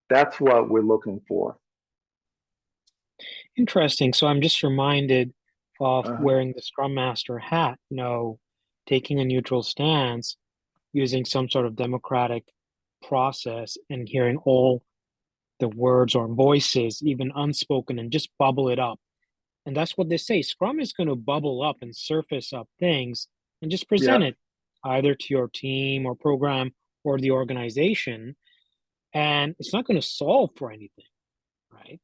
that's what we're looking for. Interesting. So I'm just reminded of Uh-huh. wearing the Scrum Master hat, taking a neutral stance, using some sort of democratic process and hearing all the words or voices, even unspoken, and just bubble it up. And that's what they say. Scrum is going to bubble up and surface up things and just present Yeah, it either to your team or program or the organization. And it's not going to solve for anything, right?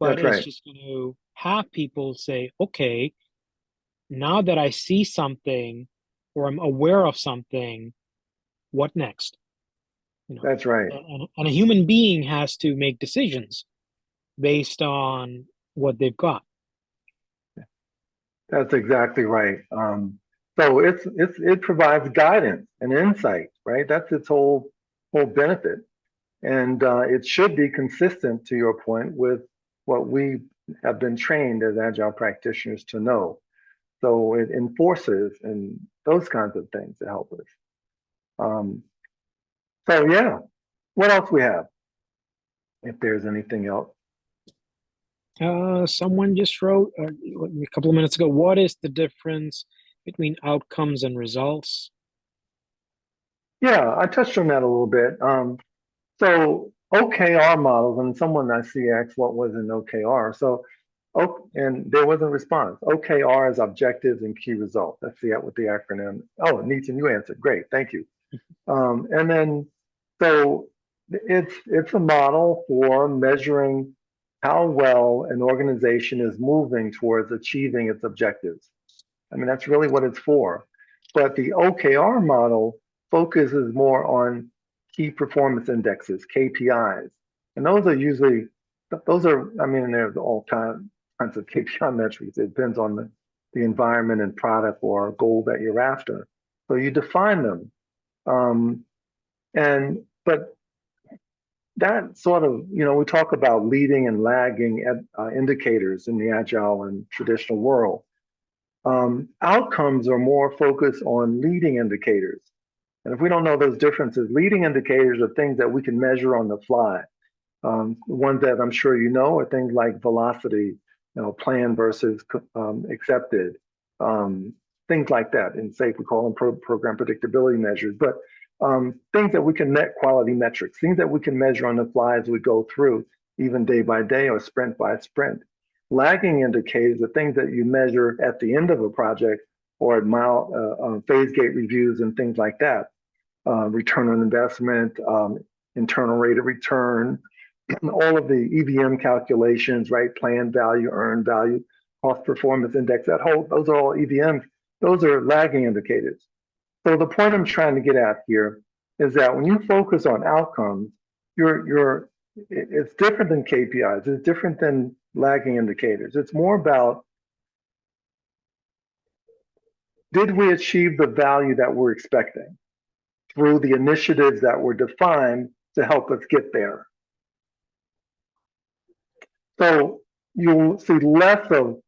But that's it's right. just going to have people say, okay, now that I see something or I'm aware of something, what next? You know, That's right. and a human being has to make decisions based on what they've got. That's exactly right. So it provides guidance and insight, right? That's its whole benefit. And it should be consistent, to your point, with what we have been trained as agile practitioners to know. So it enforces and those kinds of things to help us. Um, so yeah, what else we have? If there's anything else. Someone just wrote a couple of minutes ago, what is the difference between outcomes and results? Yeah, I touched on that a little bit. So OKR models, and someone I see asked what was an OKR. So, and there was a response. OKR is objectives and key results. That's what the acronym. Oh, Neeson, you answered. Great, thank you. And then, so it's a model for measuring how well an organization is moving towards achieving its objectives. I mean, that's really what it's for. But the OKR model focuses more on key performance indexes, KPIs. And I mean, there's all kinds of KPI metrics. It depends on the environment and product or goal that you're after. So you define them. But that sort of, we talk about leading and lagging indicators in the agile and traditional world. Outcomes are more focused on leading indicators. And if we don't know those differences, leading indicators are things that we can measure on the fly. Ones that I'm sure you know are things like velocity, planned versus accepted, things like that. And say we call them program predictability measures, but things that we can net quality metrics, things that we can measure on the fly as we go through, even day by day or sprint by sprint. Lagging indicators are things that you measure at the end of a project or at phase gate reviews and things like that. Return on investment, internal rate of return, all of the EVM calculations, right? Planned value, earned value, cost performance index, those are all EVMs. Those are lagging indicators. So the point I'm trying to get at here is that when you focus on outcomes, it's different than KPIs. It's different than lagging indicators. It's more about, did we achieve the value that we're expecting through the initiatives that were defined to help us get there? So you'll see less of,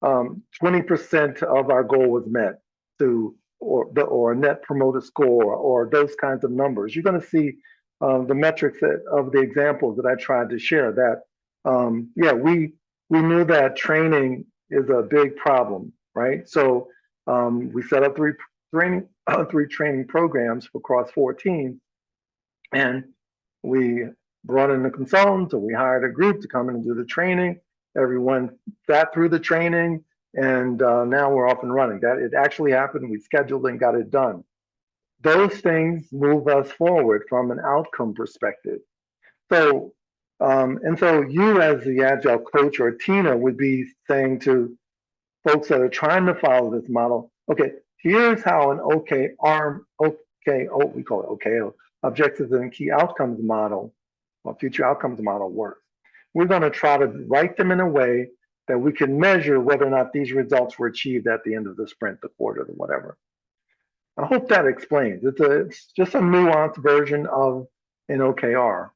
20% of our goal was met or a net promoter score or those kinds of numbers. You're going to see the metrics of the examples that I tried to share. That yeah, we knew that training is a big problem, right? So we set up three training programs across 4 teams, and we brought in the consultants, and we hired a group to come in and do the training. Everyone sat through the training, and now we're off and running. That it actually happened. We scheduled and got it done. Those things move us forward from an outcome perspective. So, and so you as the Agile coach or Tina would be saying to folks that are trying to follow this model, okay, here's how an we call it OKO, objectives and key outcomes model, or future outcomes model works. We're going to try to write them in a way that we can measure whether or not these results were achieved at the end of the sprint, the quarter, or whatever. I hope that explains. It's just a nuanced version of an OKR.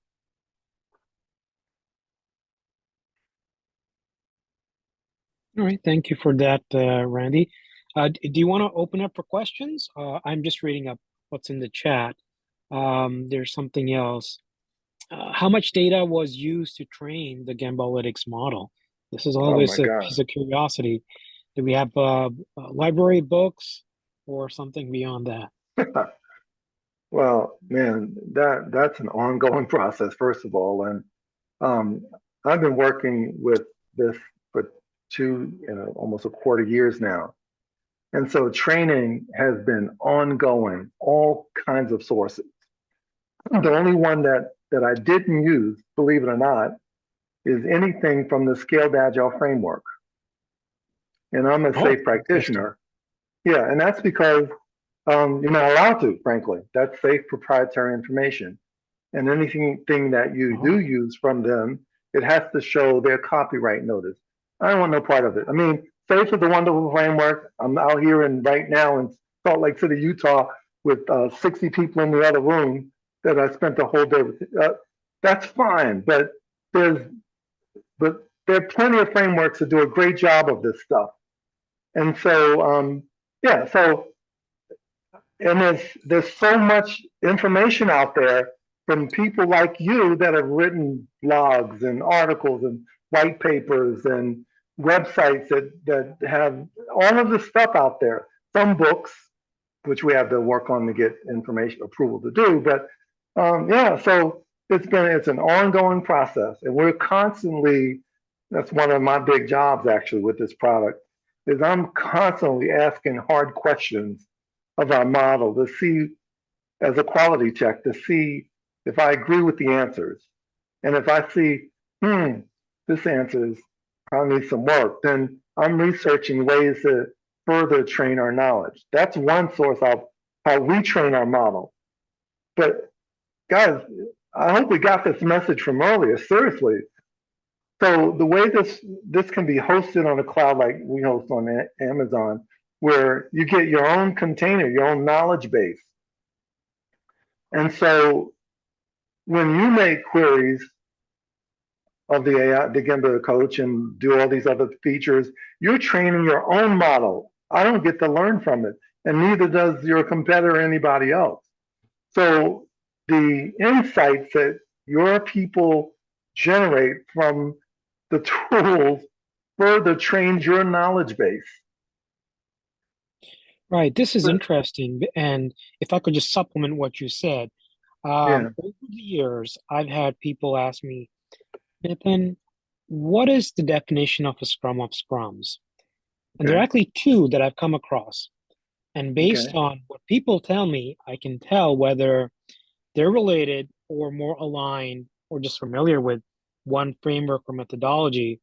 All right, thank you for that, Randy. Do you want to open up for questions? I'm just reading up what's in the chat. There's something else. How much data was used to train the Gembalytics model? This is always a piece of curiosity. Do we have library books or something beyond that? Well, man, that's an ongoing process, first of all. And I've been working with this for almost a quarter years now. And so training has been ongoing, all kinds of sources. The only one that I didn't use, believe it or not, is anything from the Scaled Agile framework. And I'm a safe practitioner. Yeah, and that's because you're not allowed to, frankly. That's safe proprietary information. And anything that you do use from them, it has to show their copyright notice. I don't want no part of it. I mean, SAFE is a wonderful framework. I'm out here right now in Salt Lake City, Utah, with 60 people in the other room that I spent the whole day with. That's fine, but there are plenty of frameworks that do a great job of this stuff. And so, yeah, so, and there's so much information out there from people like you that have written blogs and articles and white papers and websites that have all of this stuff out there. Some books, which we have to work on to get information approval to do, but yeah, so it's an ongoing process, and we're constantly, that's one of my big jobs actually with this product, is I'm constantly asking hard questions of our model to see, as a quality check, to see if I agree with the answers. And if I see, this answer probably needs some work, then I'm researching ways to further train our knowledge. That's one source of how we train our model. But guys, I hope we got this message from earlier, seriously. So the way this can be hosted on a cloud like we host on Amazon, where you get your own container, your own knowledge base. And so when you make queries of the AI, the Gemba coach, and do all these other features, you're training your own model. I don't get to learn from it, and neither does your competitor or anybody else. So the insights that your people generate from the tools further trains your knowledge base. Right, this is interesting. And if I could just supplement what you said, over the years, I've had people ask me, Nathan, what is the definition of a scrum of scrums? And there are actually two that I've come across. And based on what people tell me, I can tell whether they're related or more aligned or just familiar with one framework or methodology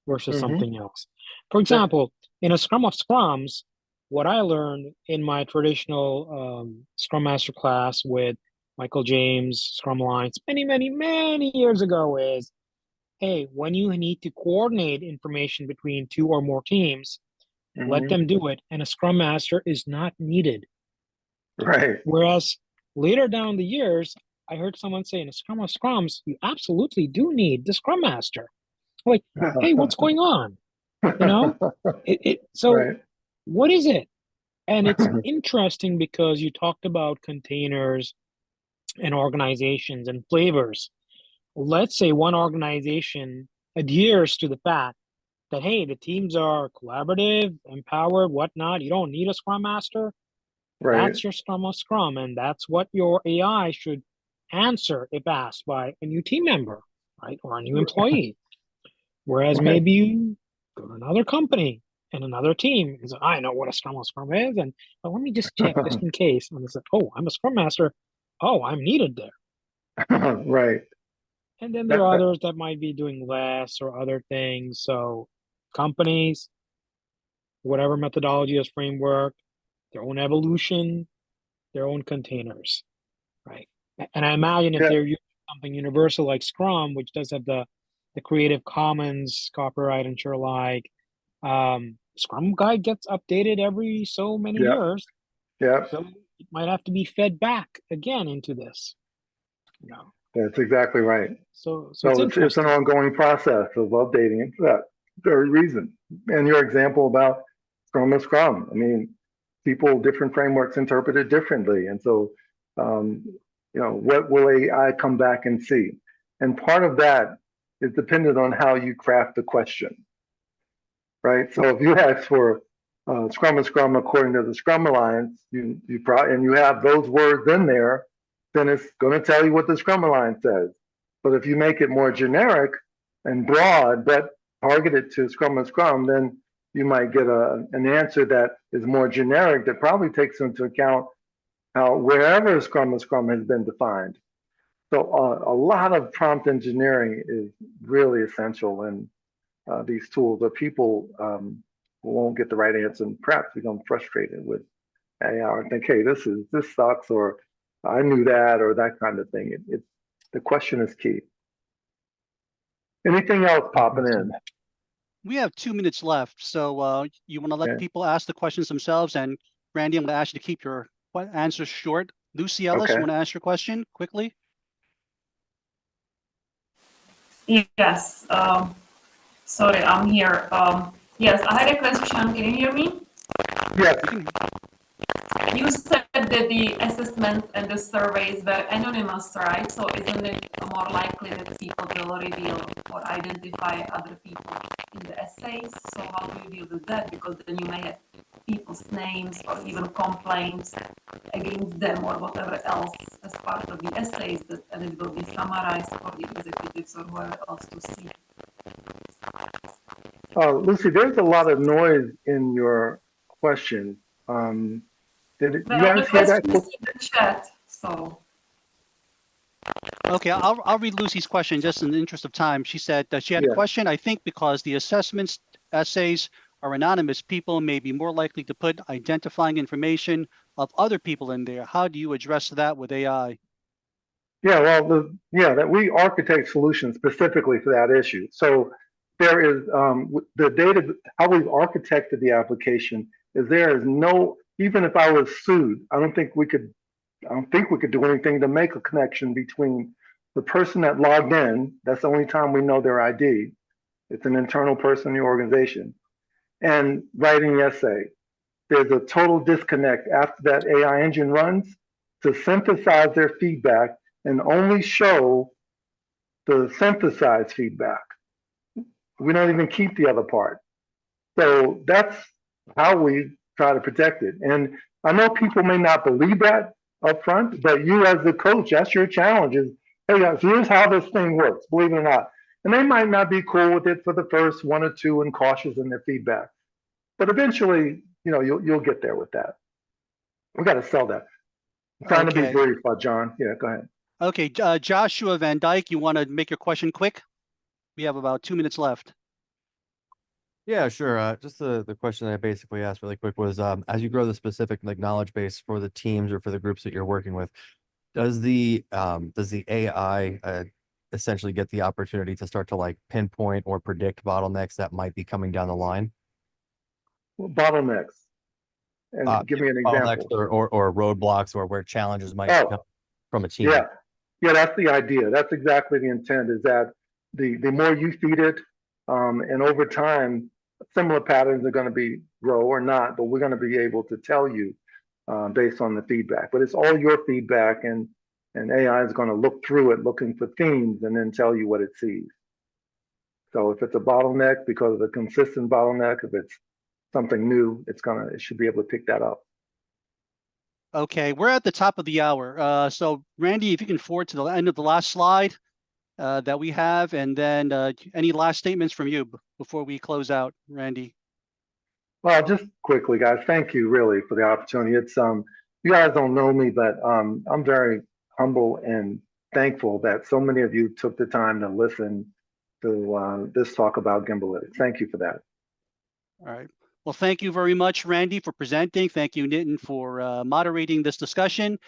versus something else. For example, in a scrum of scrums, what I learned in my traditional Scrum Master class with Michael James, Scrum Alliance, many years ago is, hey, when you need to coordinate information between two or more teams, let them do it, and a Scrum Master is not needed. Right. Whereas later down the years, I heard someone say in a Scrum of Scrums, you absolutely do need the Scrum Master. Like, hey, what's going on? You know? What is it? And it's interesting because you talked about containers and organizations and flavors. Let's say one organization adheres to the fact that, hey, the teams are collaborative, empowered, whatnot. You don't need a scrum master. Right. That's your scrum of scrum, and that's what your AI should answer if asked by a new team member, right, or a new employee. Whereas Right. maybe you go to another company and another team is, I know what a scrum of scrum is, and but let me just check just in case. And it's like, oh, I'm a scrum master. Oh, I'm needed there. Right. And then there are That, others that might be doing less or other things. So companies, whatever methodology is framework, their own evolution, their own containers, right? And I imagine if yeah, they're using something universal like Scrum, which does have the Creative Commons copyright and sure like, Scrum guide gets updated every so many yeah, years. yeah. So it might have to be fed back again into this. You know. That's exactly right. So it's So it's an interesting. ongoing process of updating it for that very reason. And your example about Scrum is Scrum. I mean, people, different frameworks interpret it differently. And so, what will AI come back and see? And part of that is dependent on how you craft the question, right? So if you ask for Scrum is Scrum according to the Scrum Alliance, you probably, and you have those words in there, then it's going to tell you what the Scrum Alliance says. But if you make it more generic and broad, but targeted to Scrum and Scrum, then you might get an answer that is more generic that probably takes into account how wherever Scrum and Scrum has been defined. So a lot of prompt engineering is really essential in these tools, but people won't get the right answer and perhaps become frustrated with AI and think, hey, this sucks, or I knew that, or that kind of thing. The question is key. Anything else popping in? We have 2 minutes left, so you want to let Okay. people ask the questions themselves. And Randy, I'm going to ask you to keep your answers short. Lucy Ellis, Okay. you want to ask your question quickly? Yes. Sorry, I'm here. Yes, I had a question. Can you hear me? Yes. You said that the assessments and the surveys were anonymous, right? So isn't it more likely that people will reveal or identify other people in the essays? So how do you deal with that? Because then you may have people's names or even complaints against them or whatever else as part of the essays, and it will be summarized for the executives or whoever else to see. Lucy, there's a lot of noise in your question. Did you guys hear that? In the chat, so. Okay, I'll read Lucy's question just in the interest of time. She said that she had a question. I think because the assessments essays are anonymous, people may be more likely to put identifying information of other people in there. How do you address that with AI? Yeah, well, that we architect solutions specifically for that issue. So there is the data, how we've architected the application is there is no, even if I was sued, I don't think we could do anything to make a connection between the person that logged in, that's the only time we know their ID, it's an internal person in the organization, and writing the essay. There's a total disconnect after that AI engine runs to synthesize their feedback and only show the synthesized feedback. We don't even keep the other part. So that's how we try to protect it. And I know people may not believe that up front, but you as the coach, that's your challenge is, hey guys, here's how this thing works, believe it or not. And they might not be cool with it for the first one or two and cautious in their feedback. But eventually, you'll get there with that. We got to sell that. I'm trying to be brief, John. Yeah, go ahead. Okay, Joshua Van Dyke, you want to make your question quick? We have about 2 minutes left. Yeah, sure. Just the question that I basically asked really quick was, as you grow the specific knowledge base for the teams or for the groups that you're working with, does the AI essentially get the opportunity to start to pinpoint or predict bottlenecks that might be coming down the line? Well, bottlenecks. And give me an example. Or roadblocks or where challenges might come from a team. Yeah, that's the idea. That's exactly the intent, is that the more you feed it, and over time, similar patterns are going to grow or not, but we're going to be able to tell you based on the feedback. But it's all your feedback, and And AI is going to look through it, looking for themes, and then tell you what it sees. So if it's a bottleneck because of a consistent bottleneck, if it's something new, it should be able to pick that up. Okay, we're at the top of the hour. So Randy, if you can forward to the end of the last slide that we have, and then any last statements from you before we close out, Randy? Well, just quickly, guys, thank you really for the opportunity. It's you guys don't know me, but I'm very humble and thankful that so many of you took the time to listen to this talk about Gembalytics. Thank you for that. All right. Well, thank you very much, Randy, for presenting. Thank you, Nitin, for moderating this discussion.